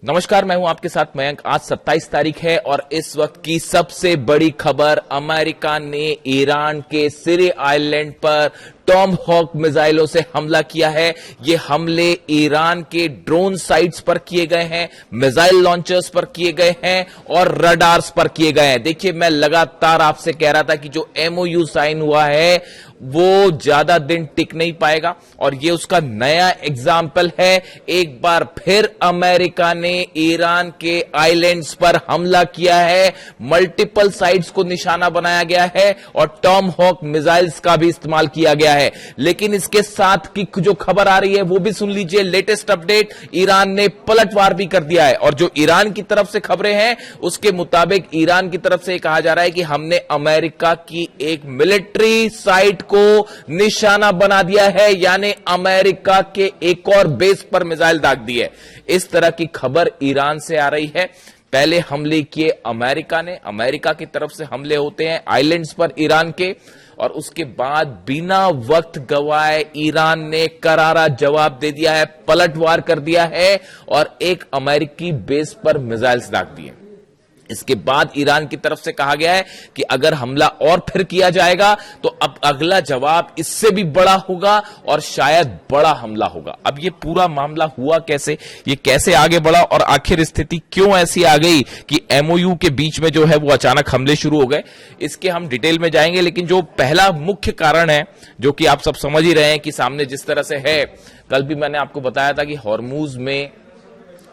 नमस्कार, मैं हूं आपके साथ मयंक। आज 27 तारीख है और इस वक्त की सबसे बड़ी खबर, अमेरिका ने ईरान के सिरी आइलैंड पर टॉम हॉक मिसाइलों से हमला किया है। ये हमले ईरान के ड्रोन साइट्स पर किए गए हैं, मिसाइल लॉन्चर्स पर किए गए हैं और रडार्स पर किए गए हैं। देखिए, मैं लगातार आपसे कह रहा था कि जो एमओयू साइन हुआ है वो ज्यादा दिन टिक नहीं पाएगा और ये उसका नया एग्जाम्पल है। एक बार फिर अमेरिका ने ईरान के आइलैंड्स पर हमला किया है, मल्टीपल साइट्स को निशाना बनाया गया है और टॉम हॉक मिसाइल्स का भी इस्तेमाल किया गया है। लेकिन इसके साथ की जो खबर आ रही है वो भी सुन लीजिए। लेटेस्ट अपडेट, ईरान ने पलटवार भी कर दिया है और जो ईरान की तरफ से खबरें हैं उसके मुताबिक ईरान की तरफ से कहा जा रहा है कि हमने अमेरिका की एक मिलिट्री साइट को निशाना बना दिया है, यानी अमेरिका के एक और बेस पर मिसाइल दाग दी है। इस तरह की खबर ईरान से आ रही है। पहले हमले किए अमेरिका ने, अमेरिका की तरफ से हमले होते हैं आइलैंड्स पर ईरान के, और उसके बाद बिना वक्त गवाए ईरान ने करारा जवाब दे दिया है, पलटवार कर दिया है और एक अमेरिकी बेस पर मिसाइल्स दाग दिए। इसके बाद ईरान की तरफ से कहा गया है कि अगर हमला और फिर किया जाएगा तो अब अगला जवाब इससे भी बड़ा होगा और शायद बड़ा हमला होगा। अब ये पूरा मामला हुआ कैसे, ये कैसे आगे बढ़ा और आखिर स्थिति क्यों ऐसी आ गई कि एमओयू के बीच में जो है वो अचानक हमले शुरू हो गए, इसके हम डिटेल में जाएंगे। लेकिन जो पहला मुख्य कारण है, जो कि आप सब समझ ही रहे हैं कि सामने जिस तरह से है, कल भी मैंने आपको बताया था कि हॉर्मूज में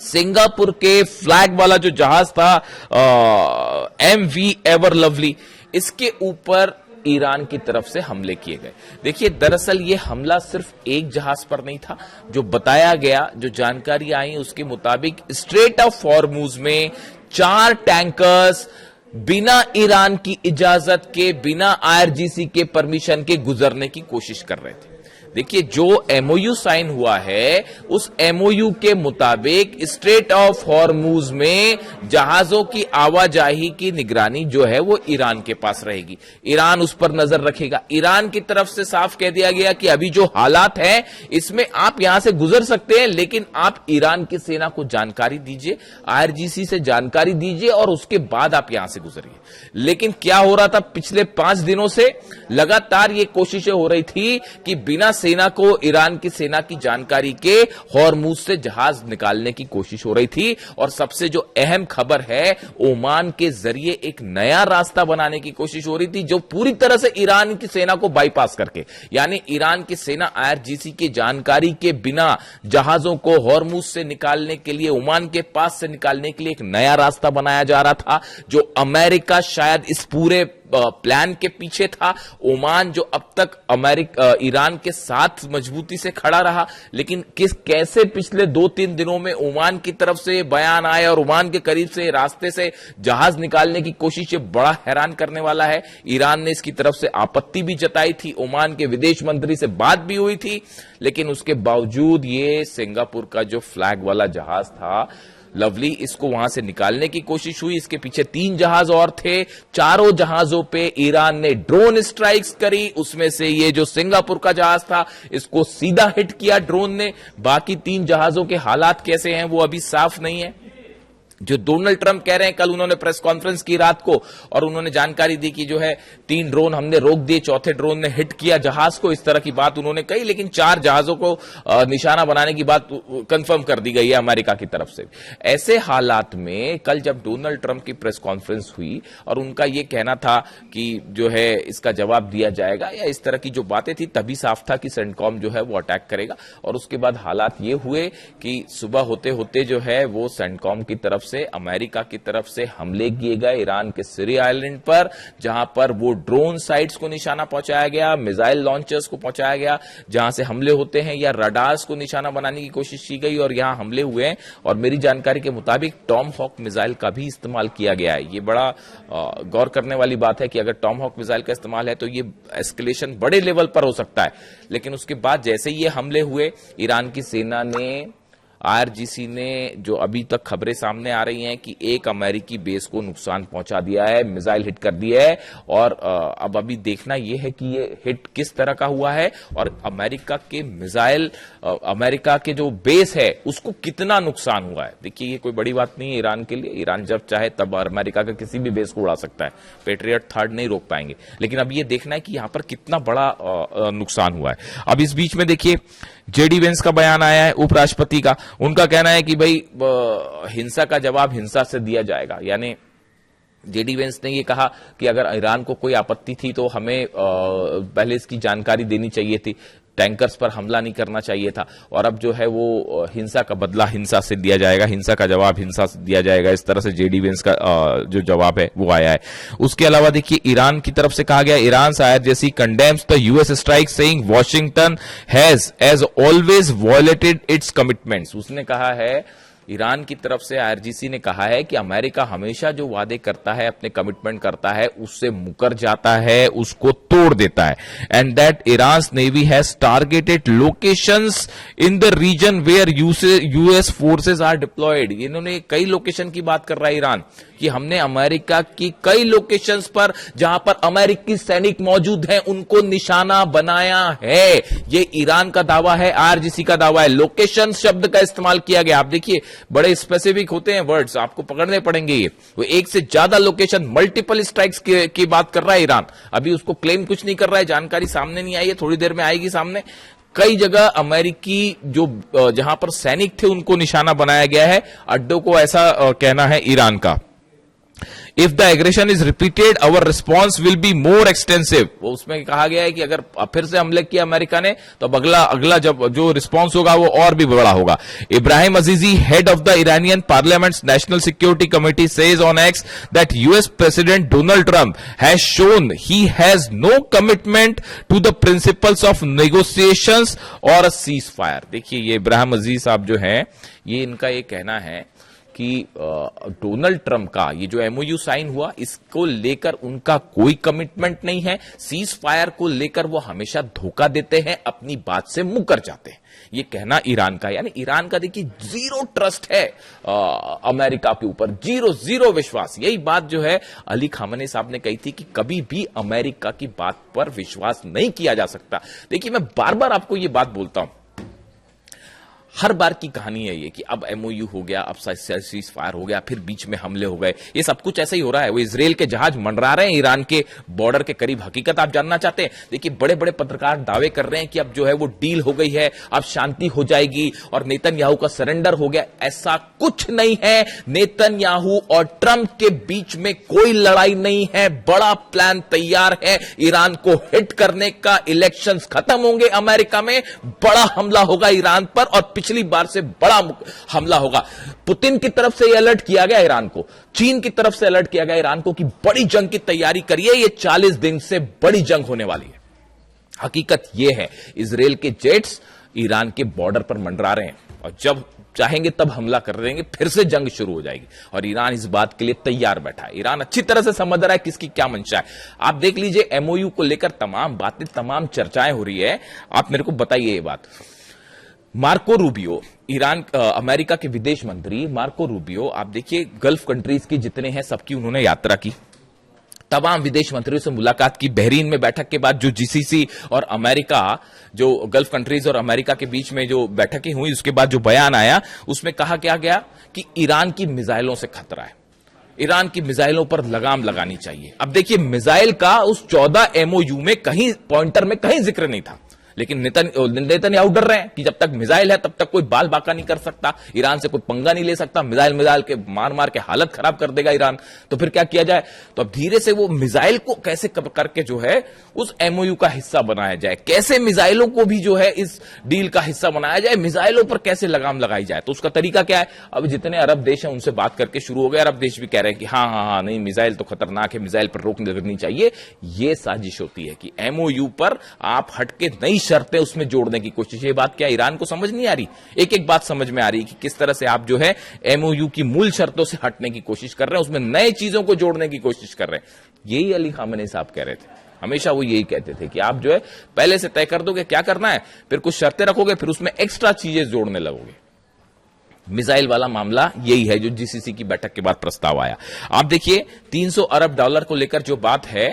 सिंगापुर के फ्लैग वाला जो जहाज था एमवी एवर लवली, इसके ऊपर ईरान की तरफ से हमले किए गए। देखिए, दरअसल ये हमला सिर्फ एक जहाज पर नहीं था। जो बताया गया, जो जानकारी आई उसके मुताबिक स्ट्रेट ऑफ हॉर्मूज में 4 टैंकर्स बिना ईरान की इजाजत के, बिना आईआरजीसी के परमिशन के गुजरने की कोशिश कर रहे थे। देखिए, जो एमओयू साइन हुआ है उस एमओयू के मुताबिक स्ट्रेट ऑफ हॉर्मूज में जहाजों की आवाजाही की निगरानी जो है वो ईरान के पास रहेगी, ईरान उस पर नजर रखेगा। ईरान की तरफ से साफ कह दिया गया कि अभी जो हालात हैं इसमें आप यहां से गुजर सकते हैं, लेकिन आप ईरान की सेना को जानकारी दीजिए, आईआरजीसी से जानकारी दीजिए और उसके बाद आप यहां से गुजरिए। लेकिन क्या हो रहा था, पिछले 5 दिनों से लगातार ये कोशिशें हो रही थी कि बिना सेना को, ईरान की सेना की जानकारी के हॉर्मूज से जहाज निकालने की कोशिश हो रही थी। और सबसे जो अहम खबर है, ओमान के जरिए एक नया रास्ता बनाने की कोशिश हो रही थी, जो पूरी तरह से ईरान की सेना को बाईपास करके, यानी ईरान की सेना आईआरजीसी की जानकारी के बिना जहाजों को हॉर्मूज से निकालने के लिए, ओमान के पास से निकालने के लिए एक नया रास्ता बनाया जा रहा था, जो अमेरिका शायद इस पूरे प्लान के पीछे था। ओमान जो अब तक ईरान के साथ मजबूती से खड़ा रहा, लेकिन कैसे पिछले 2-3 दिनों में ओमान की तरफ से बयान आए और ओमान के करीब से रास्ते से जहाज निकालने की कोशिश, ये बड़ा हैरान करने वाला है। ईरान ने इसकी तरफ से आपत्ति भी जताई थी, ओमान के विदेश मंत्री से बात भी हुई थी, लेकिन उसके बावजूद ये सिंगापुर का जो फ्लैग वाला जहाज था लवली, इसको वहां से निकालने की कोशिश हुई। इसके पीछे 3 जहाज और थे, चारों जहाजों पे ईरान ने ड्रोन स्ट्राइक्स करी। उसमें से ये जो सिंगापुर का जहाज था इसको सीधा हिट किया ड्रोन ने। बाकी 3 जहाजों के हालात कैसे हैं वो अभी साफ नहीं है। जो डोनाल्ड ट्रंप कह रहे हैं, कल उन्होंने प्रेस कॉन्फ्रेंस की रात को और उन्होंने जानकारी दी कि जो है 3 ड्रोन हमने रोक दिए, 4थे ड्रोन ने हिट किया जहाज को, इस तरह की बात उन्होंने कही। लेकिन 4 जहाजों को निशाना बनाने की बात कंफर्म कर दी गई है अमेरिका की तरफ से। ऐसे हालात में कल जब डोनाल्ड ट्रंप की प्रेस कॉन्फ्रेंस हुई और उनका यह कहना था कि जो है इसका जवाब दिया जाएगा या इस तरह की जो बातें थी, तभी साफ था कि सेंटकॉम जो है वो अटैक करेगा। और उसके बाद हालात ये हुए कि सुबह होते होते जो है वो सेंटकॉम की तरफ से, अमेरिका की तरफ से हमले किए गए ईरान के सिरी आइलैंड पर, जहां पर वो ड्रोन साइट्स को निशाना पहुंचाया गया, मिसाइल लॉन्चर्स को पहुंचाया गया जहां से हमले होते हैं, या रडार्स को निशाना बनाने की कोशिश की गई और यहां हमले हुए हैं। और मेरी जानकारी के मुताबिक टॉम हॉक मिसाइल का भी इस्तेमाल किया गया है। ये बड़ा गौर करने वाली बात है कि अगर टॉम हॉक मिसाइल का इस्तेमाल है तो ये एस्केलेशन बड़े लेवल पर हो सकता है। लेकिन उसके बाद जैसे ये हमले हुए, ईरान की सेना ने आईआरजीसी ने जो अभी तक खबरें सामने आ रही हैं कि एक अमेरिकी बेस को नुकसान पहुंचा दिया है, मिसाइल हिट कर दिया है। और अब अभी देखना यह है कि ये हिट किस तरह का हुआ है और अमेरिका के मिसाइल, अमेरिका के जो बेस है उसको कितना नुकसान हुआ है। देखिए ये कोई बड़ी बात नहीं है ईरान के लिए, ईरान जब चाहे तब अमेरिका का किसी भी बेस को उड़ा सकता है, पेट्रियट थर्ड नहीं रोक पाएंगे। लेकिन अब ये देखना है कि यहां पर कितना बड़ा नुकसान हुआ है। अब इस बीच में देखिए जेडी वेंस का बयान आया है, उपराष्ट्रपति का। उनका कहना है कि भाई हिंसा का जवाब हिंसा से दिया जाएगा। यानी जेडी वेंस ने ये कहा कि अगर ईरान को कोई आपत्ति थी तो हमें पहले इसकी जानकारी देनी चाहिए थी, टैंकर्स पर हमला नहीं करना चाहिए था, और अब जो है वो हिंसा का बदला हिंसा से दिया जाएगा, हिंसा का जवाब हिंसा से दिया जाएगा। इस तरह से जेडी वेंस का जो जवाब है वो आया है। उसके अलावा देखिए ईरान की तरफ से कहा गया, Iran IRGC condemns the US strike saying Washington has as always violated its commitments. उसने कहा है, ईरान की तरफ से आईआरजीसी ने कहा है कि अमेरिका हमेशा जो वादे करता है, अपने कमिटमेंट करता है, उससे मुकर जाता है, उसको तोड़ देता है। And that Iran's navy has targeted locations in the region where US forces are deployed. इन्होंने कई लोकेशन की बात कर रहा है ईरान कि हमने अमेरिका की कई लोकेशंस पर जहां पर अमेरिकी सैनिक मौजूद हैं उनको निशाना बनाया है। ये ईरान का दावा है, आईआरजीसी का दावा है। लोकेशन शब्द का इस्तेमाल किया गया। आप देखिए बड़े स्पेसिफिक होते हैं वर्ड्स, आपको पकड़ने पड़ेंगे। ये वो एक से ज्यादा लोकेशन, मल्टीपल स्ट्राइक्स की बात कर रहा है ईरान। अभी उसको क्लेम कुछ नहीं कर रहा है, जानकारी सामने नहीं आई है, थोड़ी देर में आएगी सामने। कई जगह अमेरिकी जो जहां पर सैनिक थे उनको निशाना बनाया गया है, अड्डों को, ऐसा कहना है ईरान का। If the aggression is repeated our response will be more extensive. वो उसमें कहा गया है कि अगर फिर से हमले किया अमेरिका ने तो अब अगला जब जो रिस्पॉन्स होगा वो और भी बड़ा होगा। Ibrahim Azizi, head of the Iranian parliament's national security committee, says on X that US president Donald Trump has shown he has no commitment to the principles of negotiations और अ सीज फायर। देखिए ये इब्राहिम अजीज साहब जो हैं, ये इनका ये कहना है कि डोनाल्ड ट्रंप का ये जो एमओयू साइन हुआ इसको लेकर उनका कोई कमिटमेंट नहीं है। सीज फायर को लेकर वो हमेशा धोखा देते हैं, अपनी बात से मुकर जाते हैं। ये कहना ईरान का, यानी ईरान का देखिए जीरो ट्रस्ट है अमेरिका के ऊपर, जीरो विश्वास। यही बात जो है अली खामनेई साहब ने कही थी कि कभी भी अमेरिका की बात पर विश्वास नहीं किया जा सकता। देखिए मैं बार बार आपको ये बात बोलता हूं, हर बार की कहानी है ये कि अब एमओयू हो गया, अब सीज फायर हो गया, फिर बीच में हमले हो गए। ये सब कुछ ऐसा ही हो रहा है। वो इजराइल के जहाज मंडरा रहे हैं ईरान के बॉर्डर के करीब। हकीकत आप जानना चाहते हैं, देखिए बड़े बड़े पत्रकार दावे कर रहे हैं कि अब जो है वो डील हो गई है, अब शांति हो जाएगी और नेतन्याहू का सरेंडर हो गया। ऐसा कुछ नहीं है। नेतन्याहू और ट्रंप के बीच में कोई लड़ाई नहीं है। बड़ा प्लान तैयार है ईरान को हिट करने का। इलेक्शंस खत्म होंगे अमेरिका में, बड़ा हमला होगा ईरान पर और पिछली बार से बड़ा हमला होगा। पुतिन की तरफ से यह अलर्ट किया गया ईरान को, चीन की तरफ से अलर्ट किया गया ईरान को कि बड़ी जंग की तैयारी करिए, ये 40 दिन से बड़ी जंग होने वाली है। हकीकत यह है, इजराइल के जेट्स ईरान के बॉर्डर पर मंडरा रहे हैं और जब चाहेंगे तब हमला कर देंगे, फिर से जंग शुरू हो जाएगी। और ईरान इस बात के लिए तैयार बैठा है। ईरान अच्छी तरह से समझ रहा है किसकी क्या मंशा है। आप देख लीजिए एमओयू को लेकर तमाम बातें, तमाम चर्चाएं हो रही है। आप मेरे को बताइए ये बात। मार्को रूबियो, अमेरिका के विदेश मंत्री मार्को रूबियो, आप देखिए गल्फ कंट्रीज की जितने हैं सबकी उन्होंने यात्रा की, तमाम विदेश मंत्रियों से मुलाकात की। बहरीन में बैठक के बाद जो जीसीसी और अमेरिका, जो गल्फ कंट्रीज और अमेरिका के बीच में जो बैठकें हुई, उसके बाद जो बयान आया उसमें कहा क्या गया कि ईरान की मिसाइलों से खतरा है, ईरान की मिसाइलों पर लगाम लगानी चाहिए। अब देखिए मिसाइल का उस 14 एमओयू में कहीं पॉइंटर में कहीं जिक्र नहीं था, लेकिन नेतन्याहू डर रहे हैं कि जब तक मिसाइल है तब तक कोई बाल बाका नहीं कर सकता, ईरान से कोई पंगा नहीं ले सकता, मिसाइल के मार के हालत खराब कर देगा ईरान। तो फिर क्या किया जाए? तो अब धीरे से वो मिसाइल को कैसे करके जो है उस एमओयू का हिस्सा बनाया जाए, कैसे मिसाइलों को भी जो है इस डील का हिस्सा बनाया जाए, मिसाइलों पर कैसे लगाम लगाई जाए। तो उसका तरीका क्या है? अब जितने अरब देश हैं उनसे बात करके शुरू हो गया। अरब देश भी कह रहे हैं कि हाँ नहीं, मिसाइल तो खतरनाक है, मिसाइल पर रोक लगनी चाहिए। ये साजिश होती है कि एमओयू पर आप हटके नई शर्तें उसमें जोड़ने की कोशिश। ये बात क्या ईरान को समझ नहीं आ रही? एक एक बात समझ में आ रही कि किस तरह से आप जो है एमओयू की मूल शर्तों से हटने की कोशिश कर रहे हैं, उसमें नए चीजों को जोड़ने की कोशिश कर रहे हैं। यही अली खामनेई साहब कह रहे थे, हमेशा वो यही कहते थे कि आप जो है पहले से तय कर दोगे क्या करना है, फिर कुछ शर्तें रखोगे, फिर उसमें एक्स्ट्रा चीजें जोड़ने लगोगे। मिसाइल वाला मामला यही है जो जीसीसी की बैठक के बाद प्रस्ताव आया। आप देखिए 300 अरब डॉलर को लेकर जो बात है,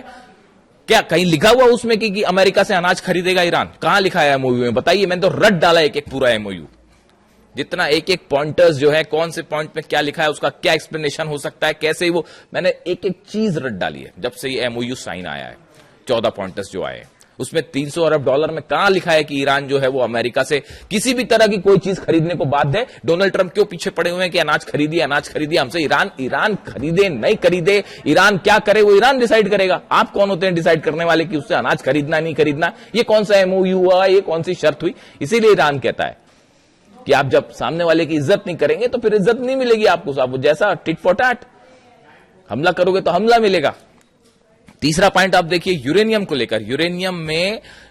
क्या कहीं लिखा हुआ उसमें कि अमेरिका से अनाज खरीदेगा ईरान? कहां लिखा है एमओयू में? बताइए। मैंने तो रट डाला एक एक पूरा एमओयू, जितना एक एक पॉइंटर्स जो है, कौन से पॉइंट में क्या लिखा है, उसका क्या एक्सप्लेनेशन हो सकता है, कैसे वो, मैंने एक एक चीज रट डाली है जब से ये एमओयू साइन आया है। 14 पॉइंटर्स जो आए उसमें 300 अरब डॉलर में कहां लिखा है कि ईरान जो है वो अमेरिका से किसी भी तरह की कोई चीज खरीदने को बाध्य है? डोनाल्ड ट्रंप क्यों पीछे पड़े हुए हैं कि अनाज खरीदिए, अनाज खरीदिए हमसे? ईरान खरीदे नहीं खरीदे, ईरान क्या करे वो ईरान डिसाइड करेगा। आप कौन होते हैं डिसाइड करने वाले कि उससे अनाज खरीदना नहीं खरीदना? ये कौन सा एमओयू हुआ, ये कौन सी शर्त हुई? इसीलिए ईरान कहता है कि आप जब सामने वाले की इज्जत नहीं करेंगे तो फिर इज्जत नहीं मिलेगी आपको। आप जैसा टिट फॉर टैट, हमला करोगे तो हमला मिलेगा। तीसरा पॉइंट आप देखिए यूरेनियम को लेकर,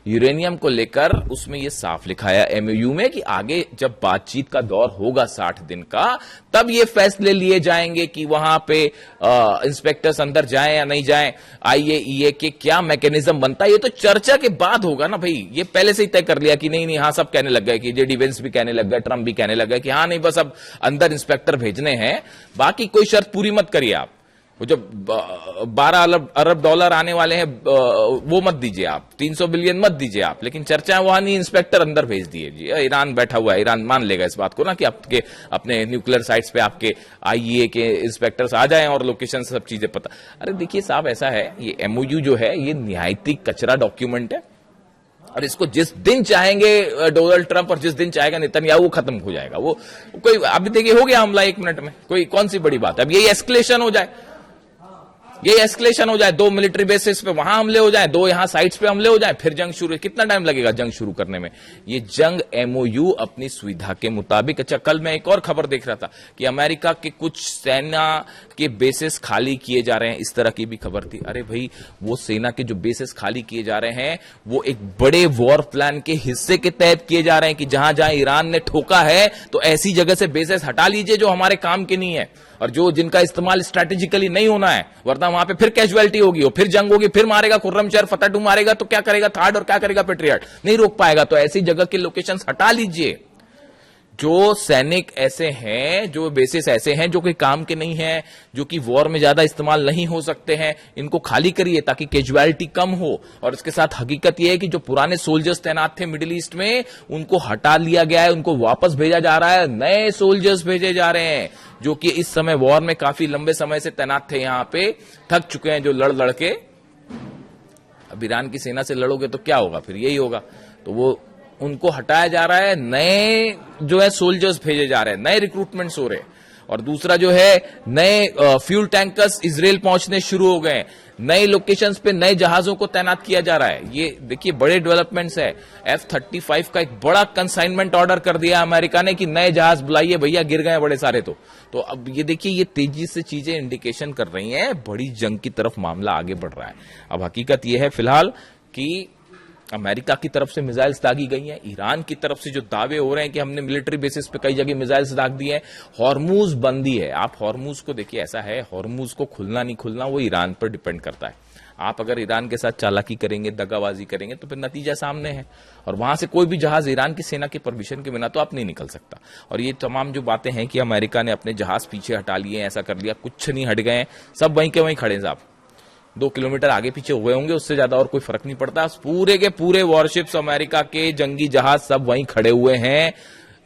यूरेनियम को लेकर उसमें यह साफ लिखा है एमओयू में कि आगे जब बातचीत का दौर होगा 60 दिन का, तब ये फैसले लिए जाएंगे कि वहां पे इंस्पेक्टर्स अंदर जाएं या नहीं जाएं, आईएईए के क्या मैकेनिज्म बनता है, ये तो चर्चा के बाद होगा ना भाई। ये पहले से ही तय कर लिया कि नहीं, हाँ सब कहने लग गए, कि जेडी वेंस भी कहने लग गए, ट्रंप भी कहने लग गए कि हाँ नहीं बस अब अंदर इंस्पेक्टर भेजने हैं, बाकी कोई शर्त पूरी मत करिए आप। वो जो 12 अरब डॉलर आने वाले हैं वो मत दीजिए आप, 300 बिलियन मत दीजिए आप, लेकिन चर्चा वहां नहीं, इंस्पेक्टर अंदर भेज दिए जी। ईरान बैठा हुआ है, ईरान मान लेगा इस बात को ना कि आपके अपने न्यूक्लियर साइट्स पे आपके आईईए के इंस्पेक्टर्स आ जाएं और लोकेशन सब चीजें पता। अरे देखिए साहब ऐसा है, ये एमओयू जो है ये निहायती कचरा डॉक्यूमेंट है और इसको जिस दिन चाहेंगे डोनाल्ड ट्रंप और जिस दिन चाहेगा नेतन्याहू वो खत्म हो जाएगा। वो कोई अभी देखिए हो गया हमला 1 मिनट में, कोई कौन सी बड़ी बात है? अब यही एस्केलेशन हो जाए, ये एस्केलेशन हो जाए, 2 मिलिट्री बेसिस पे वहां हमले हो जाए, 2 यहां साइट्स पे हमले हो जाए, फिर जंग शुरू। कितना टाइम लगेगा जंग शुरू करने में? ये जंग एमओयू अपनी सुविधा के मुताबिक। अच्छा कल मैं एक और खबर देख रहा था कि अमेरिका के कुछ सेना के बेसिस खाली किए जा रहे हैं, इस तरह की भी खबर थी। अरे भाई वो सेना के जो बेसिस खाली किए जा रहे हैं वो एक बड़े वॉर प्लान के हिस्से के तहत किए जा रहे हैं कि जहां जहां ईरान ने ठोका है तो ऐसी जगह से बेसिस हटा लीजिए जो हमारे काम के नहीं है और जो जिनका इस्तेमाल स्ट्रैटेजिकली नहीं होना है, वरना वहां पे फिर कैजुअलिटी होगी, फिर जंग होगी, फिर मारेगा खुर्रमशहर, फतेह मारेगा तो क्या करेगा थार्ड और क्या करेगा पेट्रियट? नहीं रोक पाएगा। तो ऐसी जगह के लोकेशंस हटा लीजिए। जो सैनिक ऐसे हैं, जो बेसिस ऐसे हैं जो कि काम के नहीं है, जो कि वॉर में ज्यादा इस्तेमाल नहीं हो सकते हैं, इनको खाली करिए ताकि कैजुअलिटी कम हो। और इसके साथ हकीकत यह है कि जो पुराने सोल्जर्स तैनात थे मिडिल ईस्ट में उनको हटा लिया गया है, उनको वापस भेजा जा रहा है, नए सोल्जर्स भेजे जा रहे हैं जो कि इस समय वॉर में काफी लंबे समय से तैनात थे यहां पे, थक चुके हैं जो लड़ लड़ के। अब ईरान की सेना से लड़ोगे तो क्या होगा? फिर यही होगा। तो वो उनको हटाया जा रहा है, नए जो है सोल्जर्स भेजे जा रहे हैं, नए रिक्रूटमेंट्स हो रहे हैं। और दूसरा जो है नए फ्यूल टैंकर्स इजराइल पहुंचने शुरू हो गए, नए लोकेशंस पे नए जहाजों को तैनात किया जा रहा है। ये देखिए बड़े डेवलपमेंट्स है। F-35 का एक बड़ा कंसाइनमेंट ऑर्डर कर दिया अमेरिका ने कि नए जहाज बुलाइए भैया, गिर गए बड़े सारे। तो अब ये देखिए ये तेजी से चीजें इंडिकेशन कर रही हैं, बड़ी जंग की तरफ मामला आगे बढ़ रहा है। अब हकीकत यह है फिलहाल कि अमेरिका की तरफ से मिसाइल्स दागी गई हैं, ईरान की तरफ से जो दावे हो रहे हैं कि हमने मिलिट्री बेसिस पे कई जगह मिसाइल्स दाग दिए हैं, हॉर्मूज बंदी है। आप हॉर्मूज को देखिए, ऐसा है हॉर्मूज को खुलना नहीं खुलना वो ईरान पर डिपेंड करता है। आप अगर ईरान के साथ चालाकी करेंगे, दगाबाजी करेंगे तो फिर नतीजा सामने है और वहां से कोई भी जहाज ईरान की सेना की परमिशन के बिना तो आप नहीं निकल सकता। और ये तमाम जो बातें हैं कि अमेरिका ने अपने जहाज पीछे हटा लिए, ऐसा कर लिया, कुछ नहीं हट गए, सब वहीं के वहीं खड़े हैं साहब। 2 किलोमीटर आगे पीछे हुए होंगे, उससे ज्यादा और कोई फर्क नहीं पड़ता। पूरे के पूरे वॉरशिप्स अमेरिका के जंगी जहाज सब वहीं खड़े हुए हैं।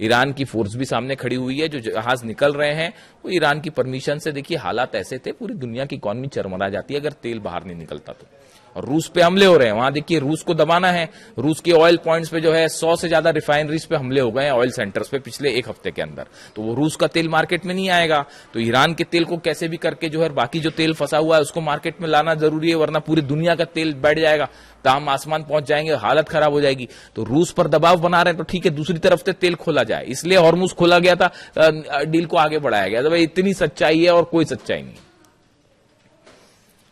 ईरान की फोर्स भी सामने खड़ी हुई है। जो जहाज निकल रहे हैं वो ईरान की परमिशन से। देखिए हालात ऐसे थे, पूरी दुनिया की इकॉनमी चरमरा जाती है अगर तेल बाहर नहीं निकलता तो। और रूस पे हमले हो रहे हैं, वहां देखिए रूस को दबाना है। रूस के ऑयल पॉइंट्स पे जो है 100 से ज्यादा रिफाइनरीज पे हमले हो गए हैं, ऑयल सेंटर्स पे पिछले 1 हफ्ते के अंदर। तो वो रूस का तेल मार्केट में नहीं आएगा, तो ईरान के तेल को कैसे भी करके जो है बाकी जो तेल फंसा हुआ है उसको मार्केट में लाना जरूरी है, वरना पूरी दुनिया का तेल बैठ जाएगा, दाम आसमान पहुंच जाएंगे, हालत खराब हो जाएगी। तो रूस पर दबाव बना रहे हैं तो ठीक है, दूसरी तरफ से तेल खोला जाए, इसलिए हॉर्मुज खोला गया था, डील को आगे बढ़ाया गया। तो भाई इतनी सच्चाई है और कोई सच्चाई नहीं।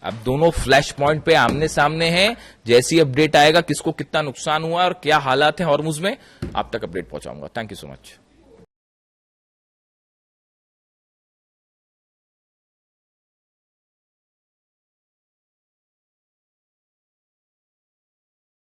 अब दोनों फ्लैश पॉइंट पे आमने सामने हैं। जैसी अपडेट आएगा किसको कितना नुकसान हुआ और क्या हालात हैं हॉर्मुज में, आप तक अपडेट पहुंचाऊंगा। Thank you so much.